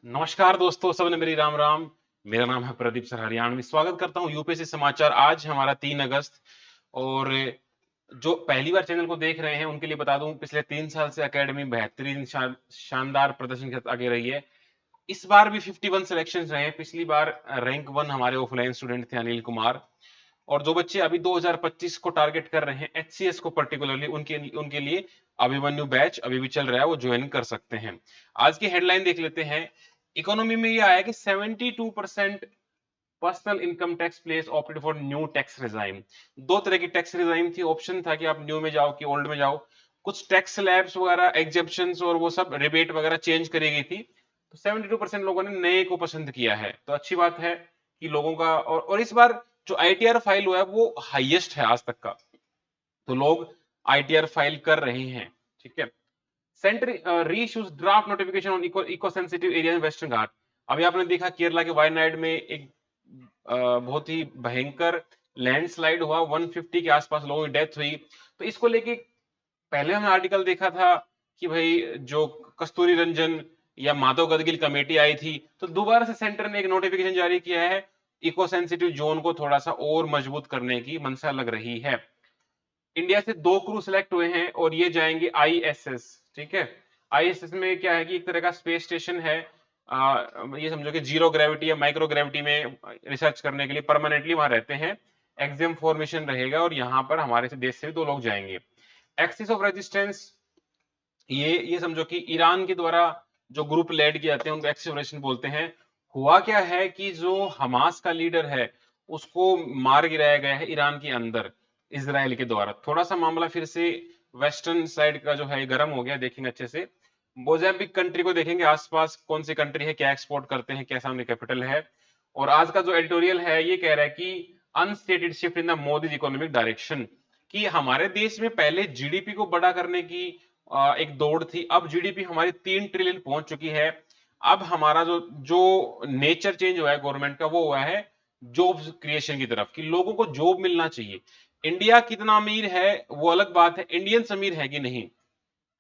नमस्कार दोस्तों, सबने मेरी राम राम। मेरा नाम है प्रदीप सर हरियाणवी। स्वागत करता हूं यूपीएससी समाचार। आज हमारा 3 अगस्त। और जो पहली बार चैनल को देख रहे हैं उनके लिए बता दूं, पिछले 3 साल से एकेडमी बेहतरीन शानदार प्रदर्शन के साथ आगे रही है। इस बार भी 51 सिलेक्शन रहे हैं। पिछली बार रैंक 1 हमारे ऑफलाइन स्टूडेंट थे अनिल कुमार। और जो बच्चे अभी 2025 को टारगेट कर रहे हैं, एचसीएस को पर्टिकुलरली, उनके उनके लिए अभिमन्यु बैच अभी भी चल रहा है, वो ज्वाइन कर सकते हैं। आज की हेडलाइन देख लेते हैं। इकोनॉमी में ये आया कि 72% personal income tax place opted for new tax regime. दो तरह की टैक्स रिजाइम थी, ऑप्शन था कि आप न्यू में जाओ कि ओल्ड में जाओ। कुछ टैक्स स्लैब्स वगैरह, एग्जेप्शंस और वो सब रिबेट वगैरह चेंज करी गई थी। तो 72% लोगों ने नए को पसंद किया है, तो अच्छी बात है कि लोगों का। और इस बार जो आईटीआर फाइल हुआ है वो हाईएस्ट है आज तक का। तो लोग आईटीआर फाइल कर रहे हैं। ठीक है। Centre reissues draft notification on eco sensitive area in Western Ghat. अभी आपने देखा केरला के वायनाड में एक बहुत ही भयंकर लैंडस्लाइड हुआ, 150 के आसपास लोगों की डेथ हुई। तो इसको लेके पहले हमने आर्टिकल देखा था कि भाई जो कस्तूरी रंजन या माधव गदगिल कमेटी आई थी, तो दोबारा से सेंटर ने एक नोटिफिकेशन जारी किया है। इको सेंसिटिव जोन को थोड़ा सा और मजबूत करने की मंशा लग रही है। इंडिया से 2 क्रू सिलेक्ट हुए हैं और ये जाएंगे आईएसएस। ठीक है। आईएसएस में क्या है कि एक तरह का स्पेस स्टेशन है। ये समझो कि जीरो ग्रेविटी या माइक्रो ग्रेविटी में रिसर्च करने के लिए परमानेंटली वहां रहते हैं। एग्जाम फॉर्मेशन रहेगा और यहाँ पर हमारे से देश से भी 2 लोग जाएंगे। एक्सिस ऑफ रेजिस्टेंस, ये समझो कि ईरान के द्वारा जो ग्रुप लेड किए जाते हैं उनको एक्सिस ऑफ रेजिस्टेंस बोलते हैं। हुआ क्या है कि जो हमास का लीडर है उसको मार गिराया गया है ईरान के अंदर, इसराइल के द्वारा। थोड़ा सा मामला फिर से वेस्टर्न साइड का जो है गर्म हो गया, देखेंगे अच्छे से। मोजाम्बिक कंट्री को देखेंगे, आसपास कौन सी कंट्री है, क्या एक्सपोर्ट करते हैं, कैसा उनका कैपिटल है। और आज का जो एडिटोरियल है ये कह रहा है कि unstated shift in the Modi economic direction, कि हमारे देश में पहले जीडीपी को बड़ा करने की एक दौड़ थी। अब जीडीपी हमारी 3 ट्रिलियन पहुंच चुकी है। अब हमारा जो जो नेचर चेंज हुआ है गवर्नमेंट का, वो हुआ है जॉब क्रिएशन की तरफ, कि लोगों को जॉब मिलना चाहिए। इंडिया कितना अमीर है वो अलग बात है, इंडियंस अमीर है कि नहीं,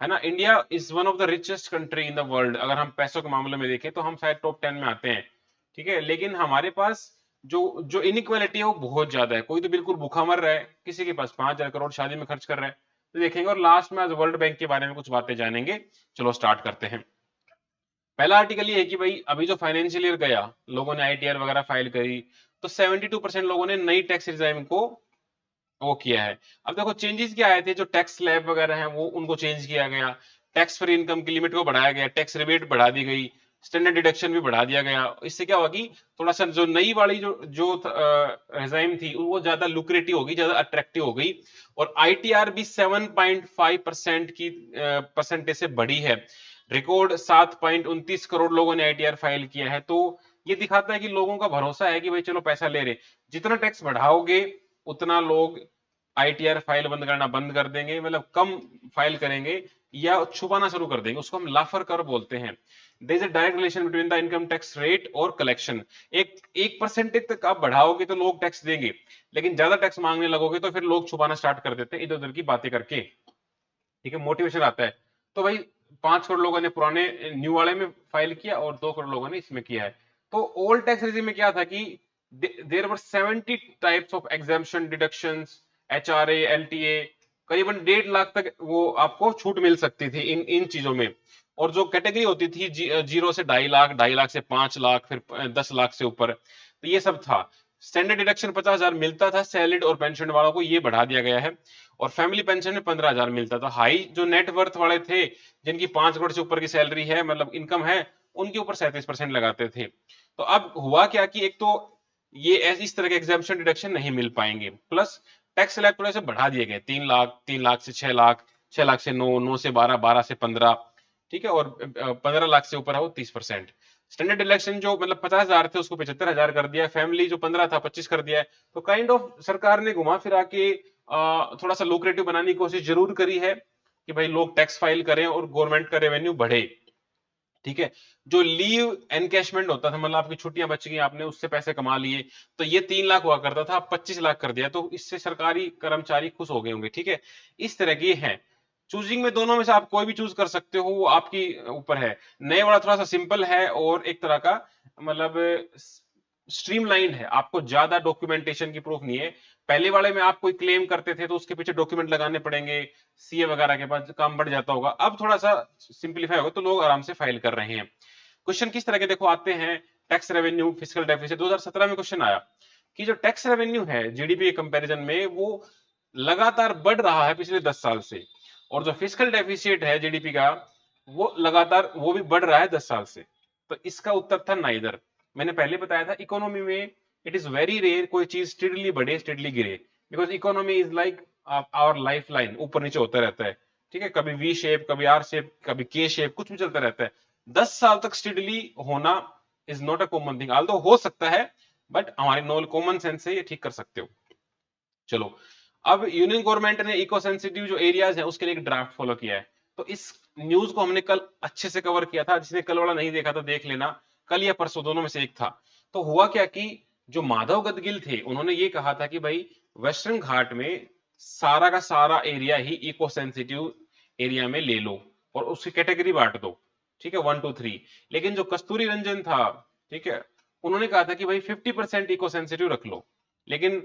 है ना। India is one of the richest country in the world. अगर हम पैसों के मामले में देखें तो हम शायद टॉप 10 में आते हैं। ठीक है। लेकिन हमारे पास जो जो इनइक्वालिटी है वो बहुत ज्यादा है। कोई तो बिल्कुल भूखा मर रहा है, किसी के पास 5,000 करोड़ शादी में खर्च कर रहा है। तो देखेंगे और लास्ट में आज वर्ल्ड बैंक के बारे में कुछ बातें जानेंगे। चलो स्टार्ट करते हैं। पहला आर्टिकल ये है कि भाई अभी जो फाइनेंशियल ईयर गया, लोगों ने आईटीआर वगैरह फाइल करी, तो 72% लोगों ने नई टैक्स रिजाइम को वो किया है। अब देखो चेंजेस क्या आए थे, जो टैक्स स्लैब वगैरह हैं वो उनको चेंज किया गया। टैक्स फ्री इनकम की लिमिट को बढ़ाया गया, टैक्स रिबेट बढ़ा दी गई, स्टैंडर्ड डिडक्शन भी बढ़ा दिया गया। इससे क्या होगा कि थोड़ा सा जो नई वाली जो जो रिजाइम थी वो ज्यादा लुक्रेटिव होगी, ज्यादा अट्रैक्टिव हो गई। और आईटीआर भी 7.5% की परसेंटेज से बढ़ी है। रिकॉर्ड 7.29 करोड़ लोगों ने आईटीआर फाइल किया है। तो ये दिखाता है कि लोगों का भरोसा है कि भाई चलो पैसा ले रहे, जितना टैक्स बढ़ाओगे उतना लोग आईटीआर फाइल बंद करना बंद कर देंगे, मतलब कम फाइल करेंगे या छुपाना शुरू कर देंगे। उसको हम लाफर कर बोलते हैं। There is a direct relation between the income tax rate और कलेक्शन। एक एक परसेंटेज तक आप बढ़ाओगे तो लोग टैक्स देंगे, लेकिन ज्यादा टैक्स मांगने लगोगे तो फिर लोग छुपाना स्टार्ट कर देते हैं इधर उधर की बातें करके। ठीक है, मोटिवेशन आता है। तो भाई 5 करोड़ लोगों ने पुराने न्यू वाले में फाइल किया और 2 करोड़ लोगों ने इसमें किया है। तो ओल्ड टैक्स रेजिम में क्या था कि there were 70 types of exemption, deductions, HRA, LTA. करीबन 1.5 लाख तक वो आपको छूट मिल सकती थी इन इन चीजों में। और जो कैटेगरी होती थी जीरो से 2.5 लाख, 2.5 लाख से 5 लाख, फिर 10 लाख से ऊपर, तो ये सब था। स्टैंडर्ड डिडक्शन 50,000 मिलता था सैलरीड और पेंशन वालों को, ये बढ़ा दिया गया है। और फैमिली पेंशन में 15,000 मिलता था। हाई जो नेटवर्थ वाले थे, जिनकी 5 करोड़ से ऊपर की सैलरी है, मतलब इनकम है, उनके ऊपर 37% लगाते थे। तो अब हुआ क्या कि एक तो ये इस तरह के एग्जाम्पशन डिडक्शन नहीं मिल पाएंगे, प्लस टैक्स स्लैब थोड़े से बढ़ा दिए गए, 3 लाख, 3 लाख से 6 लाख, 6 लाख से 9, 9 से 12, 12 से 15। ठीक है। और 15 लाख से ऊपर है वो 30%। स्टैंडर्ड डिडक्शन जो मतलब 50,000 थे उसको 75,000 कर दिया, फैमिली जो 15 था 25 कर दिया है। तो काइंड ऑफ सरकार ने घुमा फिरा के थोड़ा सा लुक्रेटिव बनाने की कोशिश जरूर करी है कि भाई लोग टैक्स फाइल करें और गवर्नमेंट का रेवेन्यू बढ़े। ठीक है। जो लीव एनकैशमेंट होता था, मतलब आपकी छुट्टियां बच गई, आपने उससे पैसे कमा लिए, तो ये 3 लाख हुआ करता था, अब 25 लाख कर दिया। तो इससे सरकारी कर्मचारी खुश हो गए होंगे। ठीक है। इस तरह की है। चूजिंग में दोनों में से आप कोई भी चूज कर सकते हो, वो आपकी ऊपर है। नए वाला थोड़ा सा सिंपल है और एक तरह का मतलब स्ट्रीमलाइन है, आपको ज्यादा डॉक्यूमेंटेशन की प्रूफ नहीं है। पहले वाले में आप कोई क्लेम करते थे तो उसके पीछे डॉक्यूमेंट लगाने पड़ेंगे, सीए वगैरह के पास काम बढ़ जाता होगा। अब थोड़ा सा सिंपलीफाई होगा तो लोग आराम से फाइल कर रहे हैं। क्वेश्चन किस तरह के देखो आते हैं, टैक्स रेवेन्यू, फिजिकल डेफिसिट। 2017 में क्वेश्चन आया कि जो टैक्स रेवेन्यू है जीडीपी के कंपैरिजन में वो लगातार बढ़ रहा है पिछले 10 साल से, और जो फिजिकल डेफिसिट है जीडीपी का वो लगातार वो भी बढ़ रहा है 10 साल से। तो इसका उत्तर था नाइदर। मैंने पहले बताया था इकोनॉमी में इट इज वेरी रेयर कोई चीज स्टेडली बढ़े स्टेडली गिरे, because economy is like our life line, ऊपर नीचे होता रहता है। ठीक है, कभी वी शेप, कभी आर शेप, कभी के शेप, कुछ भी चलता रहता है। 10 साल तक स्टेडली होना is not a common thing, Aldous हो सकता है, बट हमारे नॉल कॉमन सेंस से ये ठीक कर सकते हो। चलो, अब यूनियन गवर्नमेंट ने इको सेंसिटिव जो एरियाज है उसके लिए एक ड्राफ्ट फॉलो किया है। तो इस न्यूज को हमने कल अच्छे से कवर किया था, जिसने कल वाला नहीं देखा था देख लेना, कल या परसों दोनों में से एक था। तो हुआ क्या कि जो माधव गदगिल थे उन्होंने ये कहा था कि भाई वेस्टर्न घाट में सारा का सारा एरिया ही इको सेंसिटिव एरिया में ले लो और उसकी कैटेगरी बांट दो। ठीक है, 1 2 3। लेकिन जो कस्तूरी रंजन था, ठीक है, उन्होंने कहा था कि भाई 50% इको सेंसिटिव रख लो। लेकिन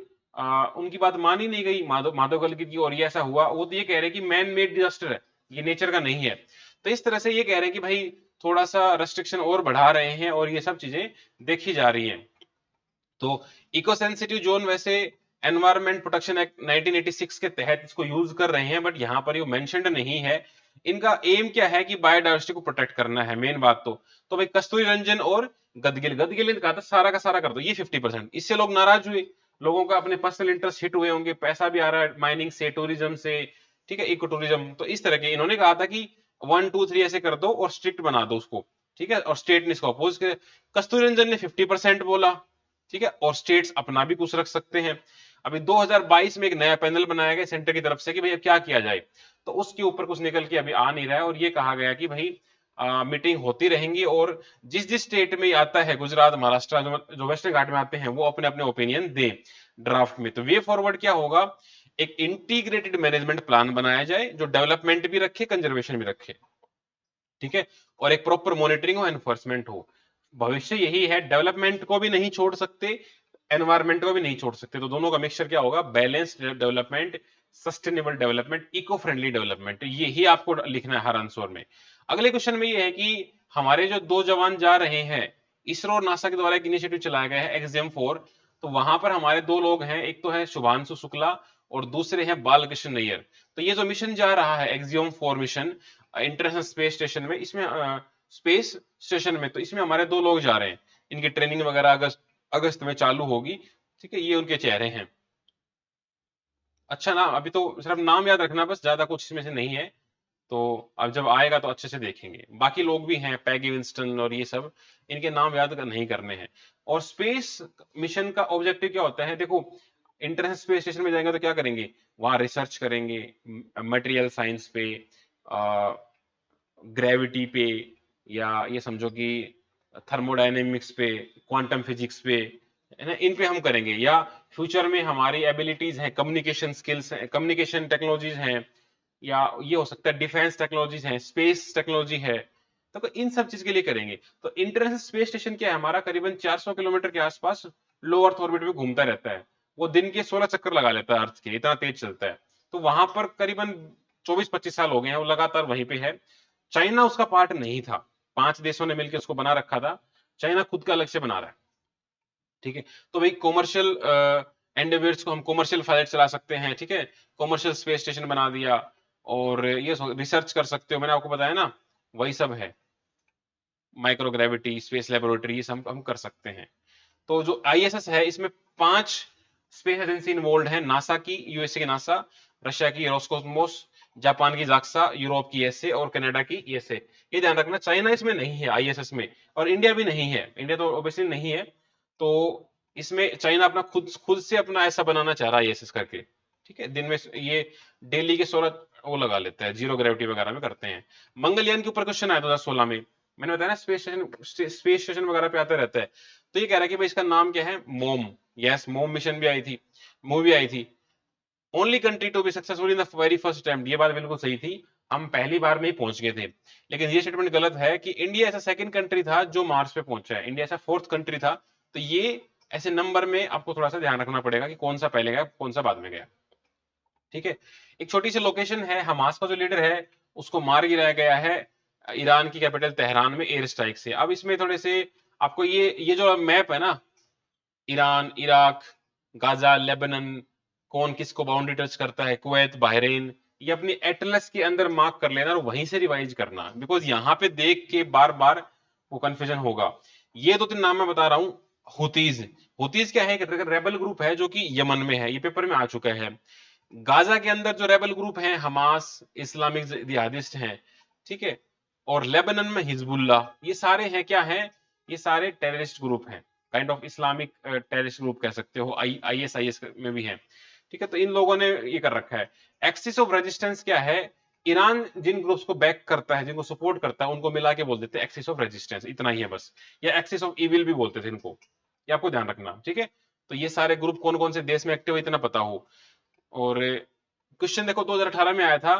उनकी बात मानी नहीं गई माधव गलगित की, और ये ऐसा हुआ। वो तो ये कह रहे हैं कि मैन मेड डिजास्टर है, ये नेचर का नहीं है। तो इस तरह से ये कह रहे हैं कि भाई थोड़ा सा रेस्ट्रिक्शन और बढ़ा रहे हैं और ये सब चीजें देखी जा रही हैं। तो इको सेंसिटिव जोन वैसे एनवायरमेंट प्रोटेक्शन एक्ट 1986 के तहत इसको यूज कर रहे हैं, बट यहाँ पर ये मेंशन्ड नहीं है। इनका एम क्या है कि बायोडाइवर्सिटी को प्रोटेक्ट करना है, मेन बात। तो भाई कस्तूरी रंजन और गदगिल गदगिल ने कहा था सारा का सारा कर दो, ये 50%। इससे लोग नाराज हुए, लोगों का अपने पर्सनल इंटरेस्ट हिट हुए होंगे, पैसा भी आ रहा है माइनिंग से, टूरिज्म से, ठीक है, इको टूरिज्म। तो इस तरह के इन्होंने कहा था कि 1 2 3 ऐसे कर दो और स्ट्रिक्ट बना दो उसको। ठीक है, और स्टेट ने इसको अपोज किया। कस्तूरी रंजन ने 50% बोला। ठीक है, और स्टेट्स अपना भी कुछ रख सकते हैं। अभी 2022 में एक नया पैनल बनाया गया सेंटर की तरफ से कि भैया क्या किया जाए, तो उसके ऊपर कुछ निकल के अभी आ नहीं रहा है। और ये कहा गया कि भाई मीटिंग होती रहेंगी, और जिस जिस स्टेट में आता है, गुजरात, महाराष्ट्र, जो वेस्टर्न घाट में आते हैं, वो अपने अपने ओपिनियन दें ड्राफ्ट में। तो वे फॉरवर्ड क्या होगा, एक इंटीग्रेटेड मैनेजमेंट प्लान बनाया जाए जो डेवलपमेंट भी रखे, कंजर्वेशन भी रखे। ठीक है, और एक प्रॉपर मॉनिटरिंग और एनफोर्समेंट हो। भविष्य यही है, डेवलपमेंट को भी नहीं छोड़ सकते, एनवायरमेंट को भी नहीं छोड़ सकते। तो दोनों का मिक्सचर क्या होगा, balanced development, sustainable development, eco friendly development, ये ही आपको लिखना है हर आंसर में। अगले क्वेश्चन में ये है कि हमारे जो 2 जवान जा रहे हैं, इसरो और नासा के द्वारा एक इनिशिएटिव चलाया गया है एक्सएम 4। तो वहां पर हमारे 2 लोग हैं, एक तो है शुभांशु शुक्ला और दूसरे हैं बालकृष्ण नैयर। तो ये जो मिशन जा रहा है axiom 4 mission international space station में, इसमें स्पेस स्टेशन में, तो इसमें हमारे 2 लोग जा रहे हैं। इनकी ट्रेनिंग वगैरह अगस्त अगस्त में चालू होगी। ठीक है, ये उनके चेहरे हैं। अच्छा ना, अभी तो सिर्फ नाम याद रखना बस, ज्यादा कुछ इसमें से नहीं है। तो अब जब आएगा तो अच्छे से देखेंगे। बाकी लोग भी हैं, पैगी विंस्टन और ये सब, इनके नाम नहीं करने हैं। और स्पेस मिशन का ऑब्जेक्टिव क्या होता है, देखो इंटरनेशनल स्पेस स्टेशन में जाएंगे तो क्या करेंगे, वहां रिसर्च करेंगे मटेरियल साइंस पे, ग्रेविटी पे, या ये समझो कि थर्मोडायनेमिक्स पे, क्वांटम फिजिक्स पे, है ना, इन पे हम करेंगे। या फ्यूचर में हमारी एबिलिटीज हैं, कम्युनिकेशन स्किल्स हैं, कम्युनिकेशन टेक्नोलॉजीज हैं, या ये हो सकता है डिफेंस टेक्नोलॉजीज हैं, स्पेस टेक्नोलॉजी है। तो इन सब चीज के लिए करेंगे। तो इंटरनेशनल स्पेस स्टेशन क्या है, हमारा करीबन 400 किलोमीटर के आसपास लो अर्थ ऑर्बिट में घूमता रहता है। वो दिन के 16 चक्कर लगा लेता है अर्थ के, इतना तेज चलता है। तो वहां पर करीबन 24-25 साल हो गए हैं वो लगातार वहीं पे है। चाइना उसका पार्ट नहीं था, 5 देशों ने मिलकर उसको बना रखा था, चाइना खुद का अलग से बना रहा है। ठीक है, तो भाई कॉमर्शियल एंडेवर्स को हम कॉमर्शियल फ्लाइट चला सकते हैं। ठीक है, कॉमर्शियल स्पेस स्टेशन बना दिया, और ये रिसर्च कर सकते हो, मैंने आपको बताया ना, वही सब है। माइक्रोग्रेविटी, स्पेस लेबोरेटरी, ये सब हम कर सकते हैं। तो जो आईएसएस है इसमें 5 स्पेस एजेंसी इन्वॉल्व है, नासा की, यूएसए की नासा, रशिया की रोस्कोसमोस, जापान की जाक्सा, यूरोप की ईएसए और कनाडा की ईएसए। ये ध्यान रखना, चाइना इसमें नहीं है आईएसएस में, और इंडिया भी नहीं है, इंडिया तो ऑब्वियसली नहीं है। तो इसमें चाइना अपना खुद खुद से अपना ऐसा बनाना चाह रहा है आईएसएस करके। ठीक है, दिन में ये डेली के 16 वो लगा लेता है, जीरो ग्रेविटी वगैरह में करते हैं। मंगलयान के ऊपर क्वेश्चन आया 2016 में, मैंने बताया ना स्पेस स्टेशन वगैरह पे आता रहता है। तो ये कह रहा है कि भाई इसका नाम क्या है, मोम। यस, मोम मिशन भी आई थी, मूवी आई थी। Only country to be successful in the very first attempt, ये बात बिल्कुल सही थी। हम पहली बार में ही पहुंच गए थे। लेकिन ये स्टेटमेंट गलत है कि इंडिया ऐसा सेकंड कंट्री था जो मार्स पे पहुंचा है, इंडिया ऐसा फोर्थ कंट्री था। तो ये ऐसे नंबर में आपको थोड़ा सा ध्यान रखना पड़ेगा कि कौन सा पहले गया कौन सा बाद में गया। ठीक है। एक छोटी सी लोकेशन है, हमास का जो लीडर है उसको मार गिराया गया है ईरान की कैपिटल तेहरान में एयर स्ट्राइक से। अब इसमें थोड़े से आपको ये जो मैप है ना, ईरान, इराक, गाजा, लेबनान, कौन किसको बाउंड्री टच करता है, कुवैत, बहरीन, ये अपनी एटलस के अंदर मार्क कर लेना और वहीं से रिवाइज करना, बिकॉज यहाँ पे देख के बार बार वो कंफ्यूजन होगा। ये दो तीन नाम मैं बता रहा हूँ। हुतीज, हुतीज क्या है, एक रेबल ग्रुप है जो कि यमन में है, ये पेपर में आ चुका है। गाजा के अंदर जो रेबल ग्रुप हैं हमास, इस्लामिक जिहादिस्ट हैं, ठीक है। और लेबनान में हिजबुल्लाह, ये सारे हैं क्या हैं, ये सारे टेररिस्ट ग्रुप हैं, kind of Islamic terrorist group कह सकते हो, आईएसआईएस में भी हैं। ठीक है, तो इन लोगों ने ये कर रखा है। एक्सिस ऑफ रेजिस्टेंस क्या है, ईरान जिन ग्रुप्स को बैक करता है, जिनको सपोर्ट करता है, उनको मिला के बोल देते हैं एक्सिस ऑफ रेजिस्टेंस, इतना ही है बस। या एक्सिस ऑफ इविल भी बोलते थे इनको, ये आपको ध्यान रखना। ठीक है, तो ये सारे ग्रुप कौन कौन से देश में एक्टिव है इतना पता हो। और क्वेश्चन देखो 2018 में आया था,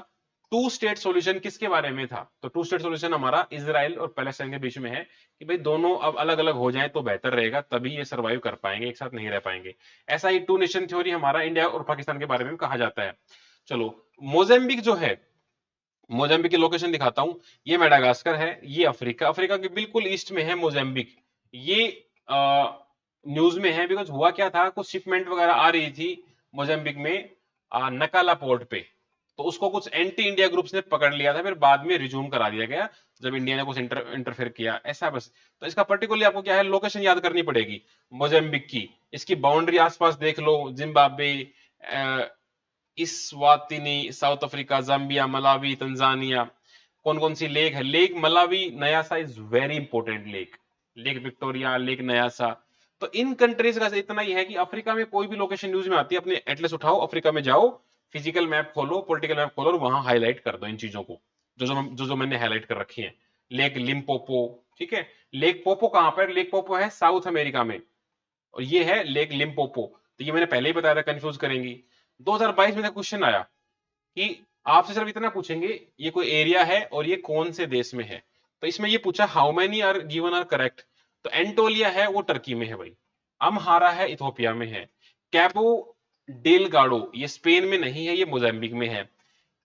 टू स्टेट सॉल्यूशन किसके बारे में था, तो टू स्टेट सॉल्यूशन हमारा इजराइल और पैलेस्टाइन के बीच में है, कि भाई दोनों अब अलग अलग हो जाएं तो बेहतर रहेगा, तभी ये सरवाइव कर पाएंगे, एक साथ नहीं रह पाएंगे। ऐसा ही टू नेशन थ्योरी हमारा इंडिया और पाकिस्तान के बारे में भी कहा जाता है। चलो, मोजेम्बिक जो है, मोजाम्बिक की लोकेशन दिखाता हूं, ये मेडागास्कर है, ये अफ्रीका, अफ्रीका के बिल्कुल ईस्ट में है मोजाम्बिक। ये न्यूज में है, बिकॉज हुआ क्या था, कुछ शिपमेंट वगैरह आ रही थी मोजाम्बिक में नकाला पोर्ट पे, तो उसको कुछ एंटी इंडिया ग्रुप्स ने पकड़ लिया था, फिर बाद में रिज्यूम करा दिया गया जब इंडिया ने कुछ इंटरफेयर किया, ऐसा बस। तो इसका पर्टिकुलरली आपको क्या है, लोकेशन याद करनी पड़ेगी मोजाम्बिक की, इसकी बाउंड्री आसपास देख लो, Zimbabwe, Eswatini, South Africa, Zambia, Malawi, Tanzania. कौन कौन सी लेक है, lake Malawi Nyasa is very important lake, lake Victoria, lake Nyasa. तो इन कंट्रीज का इतना ही है कि अफ्रीका में कोई भी लोकेशन न्यूज में आती है, अपने एटलस उठाओ, अफ्रीका में जाओ, फिजिकल मैप खोलो, पॉलिटिकल मैप खोलो और वहां हाईलाइट कर दो इन चीजों को, जो मैंने हाईलाइट कर रखी है। लेक लिम्पोपो, ठीक है। लेक पोपो कहां पर, लेक पोपो है साउथ अमेरिका में, और ये है लेक लिम्पोपो। तो ये मैंने पहले ही बताया था, कंफ्यूज करेंगी। 2022 में क्वेश्चन आया कि आपसे सिर्फ इतना पूछेंगे, ये कोई एरिया है और ये कौन से देश में है। तो इसमें ये पूछा how many are given are correct, तो एंटोलिया है वो टर्की में है भाई, अमहारा है इथोपिया में है, कैपो डेलगाडो ये स्पेन में नहीं है, ये मोजाम्बिक में है,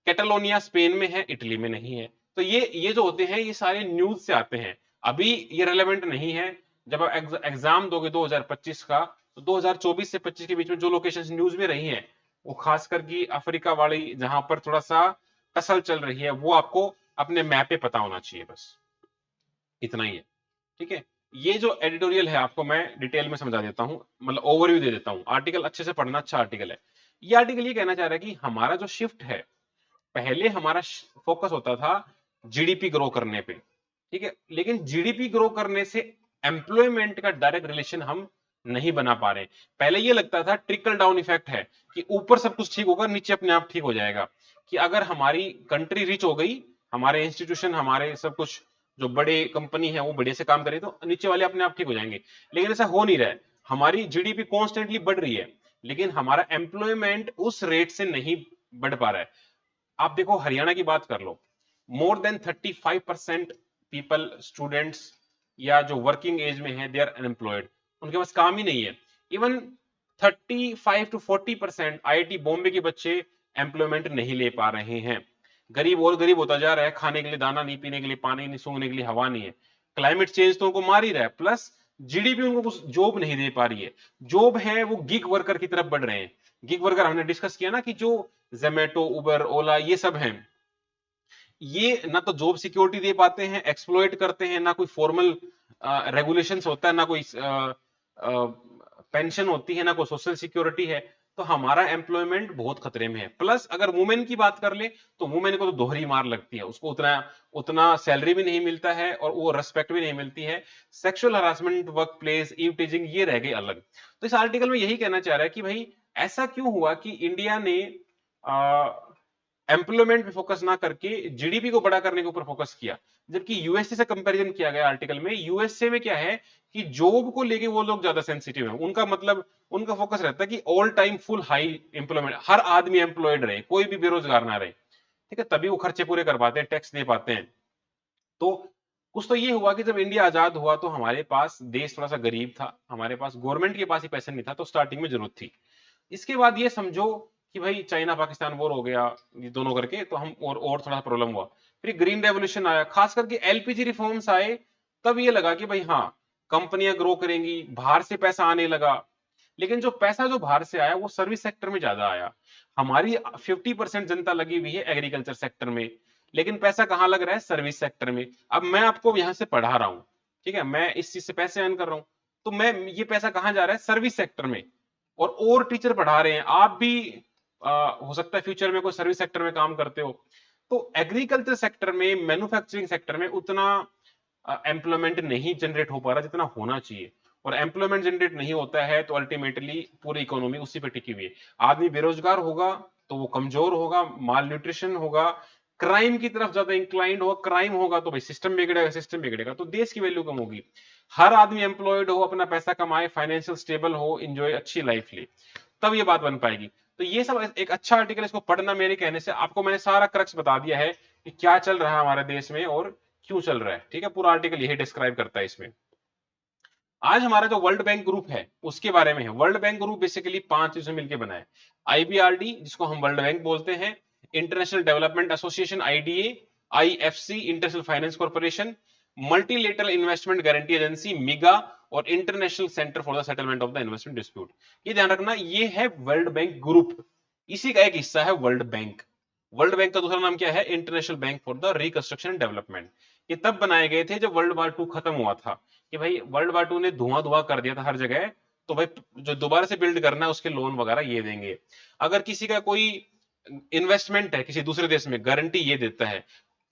कैटालोनिया स्पेन में है, इटली में नहीं है। तो ये जो होते हैं ये सारे न्यूज से आते हैं, अभी ये रेलेवेंट नहीं है। जब आप एग्जाम दोगे 2025 का, तो 2024 से 25 के बीच में जो लोकेशन न्यूज में रही हैं, वो खासकर की अफ्रीका वाली जहां पर थोड़ा सा टसल चल रही है, वो आपको अपने मैप पे पता होना चाहिए, बस इतना ही है। ठीक है, ये जो एडिटोरियल है आपको मैं डिटेल में समझा देता हूं, मतलब ओवरव्यू दे देता हूं, आर्टिकल अच्छे से पढ़ना, अच्छा आर्टिकल है। ये आर्टिकल ये कहना चाह रहा है कि हमारा जो शिफ्ट है, पहले हमारा फोकस होता था जीडीपी ग्रो करने पे, ठीक है, लेकिन जीडीपी ग्रो करने से एम्प्लॉयमेंट का डायरेक्ट रिलेशन हम नहीं बना पा रहे। पहले ये लगता था ट्रिकल डाउन इफेक्ट है, कि ऊपर सब कुछ ठीक होगा, नीचे अपने आप ठीक हो जाएगा, कि अगर हमारी कंट्री रिच हो गई, हमारे इंस्टीट्यूशन, हमारे सब कुछ जो बड़े कंपनी है वो बढ़िया से काम करे, तो नीचे वाले अपने आप ठीक हो जाएंगे। लेकिन ऐसा हो नहीं रहा है, हमारी जीडीपी कॉन्स्टेंटली बढ़ रही है, लेकिन हमारा एम्प्लॉयमेंट उस रेट से नहीं बढ़ पा रहा है। आप देखो हरियाणा की बात कर लो, मोर देन 35% पीपल, स्टूडेंट्स या जो वर्किंग एज में है, दे आर अनएम्प्लॉयड, उनके पास काम ही नहीं है। इवन 35 to 40% आईआईटी बॉम्बे के बच्चे एम्प्लॉयमेंट नहीं ले पा रहे हैं। गरीब और गरीब होता जा रहा है, खाने के लिए दाना नहीं, पीने के लिए पानी नहीं, सूंघने के लिए हवा नहीं है। क्लाइमेट चेंज तो उनको मार ही रहा है, प्लस जीडीपी उनको कुछ जॉब नहीं दे पा रही है। जॉब है वो गिग वर्कर की तरफ बढ़ रहे हैं। गिग वर्कर हमने डिस्कस किया ना, कि जो जोमेटो, उबर, ओला ये सब हैं, ये ना तो जॉब सिक्योरिटी दे पाते हैं, एक्सप्लॉइट करते हैं, ना कोई फॉर्मल रेगुलेशंस होता है, ना कोई पेंशन होती है, ना कोई सोशल सिक्योरिटी है। तो हमारा एम्प्लॉयमेंट बहुत खतरे में है। प्लस अगर वुमेन की बात कर ले, तो वुमेन को तो दोहरी मार लगती है, उसको उतना उतना सैलरी भी नहीं मिलता है और वो रेस्पेक्ट भी नहीं मिलती है। Sexual harassment work place, eve teasing, ये रह गई अलग। तो इस आर्टिकल में यही कहना चाह रहा है कि भाई ऐसा क्यों हुआ कि इंडिया ने एम्प्लॉयमेंट पे फोकस ना करके जीडीपी को बड़ा करने के ऊपर फोकस किया, जबकि यूएसए से कंपैरिजन किया गया आर्टिकल में। यूएसए में क्या है कि जॉब को लेके वो लोग ज्यादा सेंसिटिव है, उनका मतलब उनका फोकस रहता है कि all time full high employment, हर आदमी एम्प्लॉयड रहे, कोई भी बेरोजगार ना रहे। ठीक है, तभी वो खर्चे पूरे कर पाते हैं, टैक्स दे पाते हैं। तो कुछ तो ये हुआ कि जब इंडिया आजाद हुआ तो हमारे पास देश थोड़ा सा गरीब था, हमारे पास गवर्नमेंट के पास ही पैसा नहीं था, तो स्टार्टिंग में जरूरत थी। इसके बाद ये समझो कि भाई चाइना पाकिस्तान वॉर हो गया, ये दोनों करके, तो हम और थोड़ा प्रॉब्लम हुआ। फिर ग्रीन रेवोल्यूशन आया, खास करके एलपीजी रिफॉर्म्स आए, तब ये लगा कि भाई हाँ, कंपनियां ग्रो करेंगी, बाहर से पैसा आने लगा। लेकिन जो पैसा जो बाहर से आया वो सर्विस सेक्टर में ज्यादा आया। हमारी 50% जनता लगी हुई है एग्रीकल्चर सेक्टर में, लेकिन पैसा कहाँ लग रहा है? सर्विस सेक्टर में। अब मैं आपको यहां से पढ़ा रहा हूं, ठीक है, मैं इस चीज से पैसे अर्न कर रहा हूं, तो मैं ये पैसा कहाँ जा रहा है? सर्विस सेक्टर में। और टीचर पढ़ा रहे हैं, आप भी हो सकता है फ्यूचर में कोई सर्विस सेक्टर में काम करते हो। तो एग्रीकल्चर सेक्टर में, मैन्युफैक्चरिंग सेक्टर में उतना एम्प्लॉयमेंट नहीं जनरेट हो पा रहा जितना होना चाहिए। और एम्प्लॉयमेंट जनरेट नहीं होता है तो अल्टीमेटली पूरी इकोनॉमी उसी पे टिकी हुई है। आदमी बेरोजगार होगा तो वो कमजोर होगा, माल न्यूट्रिशन होगा, क्राइम की तरफ ज्यादा इंक्लाइंड होगा, क्राइम होगा तो भाई सिस्टम बिगड़ेगा, सिस्टम बिगड़ेगा तो देश की वैल्यू कम होगी। हर आदमी एम्प्लॉयड हो, अपना पैसा कमाए, फाइनेंशियल स्टेबल हो, इंजॉय अच्छी लाइफ ले, तब ये बात बन पाएगी। तो ये सब एक अच्छा आर्टिकल, इसको पढ़ना मेरे कहने से। आपको मैंने सारा क्रक्स बता दिया है कि क्या चल रहा है हमारे देश में और क्यों चल रहा है, ठीक है, पूरा आर्टिकल यही डिस्क्राइब करता है इसमें। आज हमारा जो वर्ल्ड बैंक ग्रुप है उसके बारे में है। वर्ल्ड बैंक ग्रुप बेसिकली 5 चीजों मिलकर बना है। आईबीआरडी, जिसको हम वर्ल्ड बैंक बोलते हैं, International Development Association IDA, IFC International Finance Corporation, Multilateral Investment Guarantee Agency MIGA, और International Centre for the Settlement of the Investment Dispute. ये ध्यान रखना, ये है वर्ल्ड बैंक ग्रुप, इसी का एक हिस्सा है वर्ल्ड बैंक। वर्ल्ड बैंक का दूसरा नाम क्या है? International bank for the reconstruction and development. ये तब बनाए गए थे जब वर्ल्ड वार 2 खत्म हुआ था, कि भाई वर्ल्ड वार 2 ने धुआं धुआं कर दिया था हर जगह, तो भाई जो दोबारा से बिल्ड करना है उसके लोन वगैरह ये देंगे। अगर किसी का कोई इन्वेस्टमेंट है किसी दूसरे देश में, गारंटी ये देता है,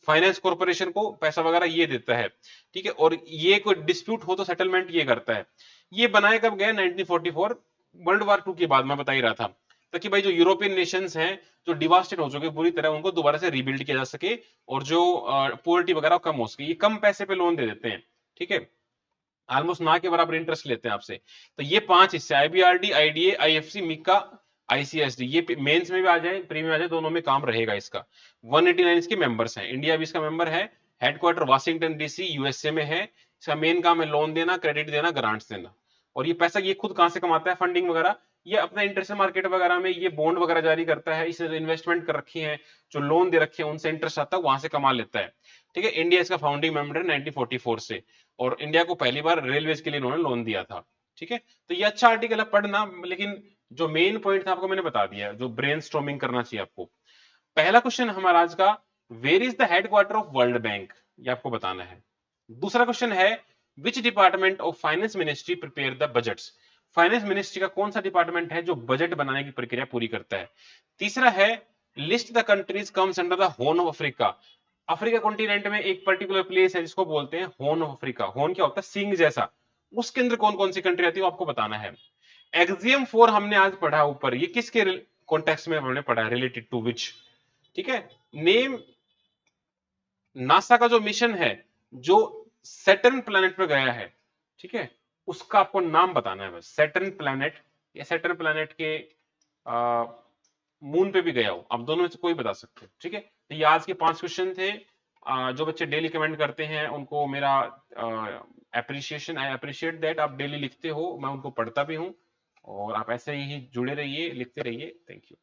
फाइनेंस कॉर्पोरेशन को पैसा वगैरह ये देता है, ठीक है, और ये कोई डिस्प्यूट हो तो सेटलमेंट ये करता है। ये बनाया कब गया? 1944, वर्ल्ड वार 2 के बाद, मैं बता ही रहा था, ताकि भाई जो यूरोपियन नेशंस हैं जो डिवास्टेड हो चुके पूरी तरह, उनको दोबारा से रीबिल्ड किया जा सके, और जो पोवर्टी वगैरह कम हो सके। ये कम पैसे पे लोन दे देते हैं, ठीक है, ऑलमोस्ट ना के बराबर इंटरेस्ट लेते हैं आपसे। तो ये 5 हिस्से, आईबीआरडी, आईडीए, आईएफसी, मिका, आईसीएसडी, ये मेंस में भी आ जाए, प्री में आ जाए, दोनों में काम रहेगा इसका। 189 इसके मेंबर्स हैं, इंडिया भी इसका मेंबर है। हेडक्वार्टर वाशिंगटन डीसी यूएसए में है। इसका मेन काम है लोन देना, क्रेडिट देना, ग्रांट्स देना। और ये पैसा ये खुद कहां से कमाता है? फंडिंग वगैरह ये अपना इंटरेस्ट मार्केट वगैरह में ये बॉन्ड वगैरह जारी करता है, इसने जो इन्वेस्टमेंट कर रखी है, जो लोन दे रखे हैं, उनसे इंटरेस्ट आता है, वहां से कमा लेता है। ठीक है, इंडिया इसका फाउंडिंग मेंबर है 1944 से, और इंडिया को पहली बार रेलवेज के लिए इन्होंने लोन दिया था। ठीक है, तो ये अच्छा आर्टिकल है, पढ़ना, लेकिन जो मेन पॉइंट था आपको मैंने बता दिया, जो ब्रेनस्टॉर्मिंग करना चाहिए आपको। पहला क्वेश्चन हमारा आज का, where is the headquarter of World Bank, ये आपको बताना है। दूसरा क्वेश्चन है, which department of finance ministry prepare the budgets, finance ministry का कौन सा डिपार्टमेंट है जो बजट बनाने की प्रक्रिया पूरी करता है। तीसरा है, list the countries comes under the horn of Africa, Africa continent में एक पर्टिकुलर प्लेस है जिसको बोलते हैं हॉर्न ऑफ अफ्रीका। हॉर्न क्या होता है? सींग जैसा, उसके अंदर कौन कौन सी कंट्री आती है आपको बताना है। एक्सियम 4 हमने आज पढ़ा ऊपर, ये किसके कॉन्टेक्स्ट में हमने पढ़ा है? रिलेटेड टू विच, ठीक है, नेम नासा का जो मिशन है जो सैटर्न प्लैनेट पे गया है, ठीक है, उसका आपको नाम बताना है बस। सैटर्न प्लैनेट या सैटर्न प्लैनेट के मून पे भी गया हो, आप दोनों में से कोई बता सकते हो। ठीक है, तो ये आज के 5 क्वेश्चन थे। जो बच्चे डेली कमेंट करते हैं उनको मेरा अप्रिशिएशन, आई अप्रिशिएट दैट, आप डेली लिखते हो, मैं उनको पढ़ता भी हूँ, और आप ऐसे ही जुड़े रहिए, लिखते रहिए। Thank you.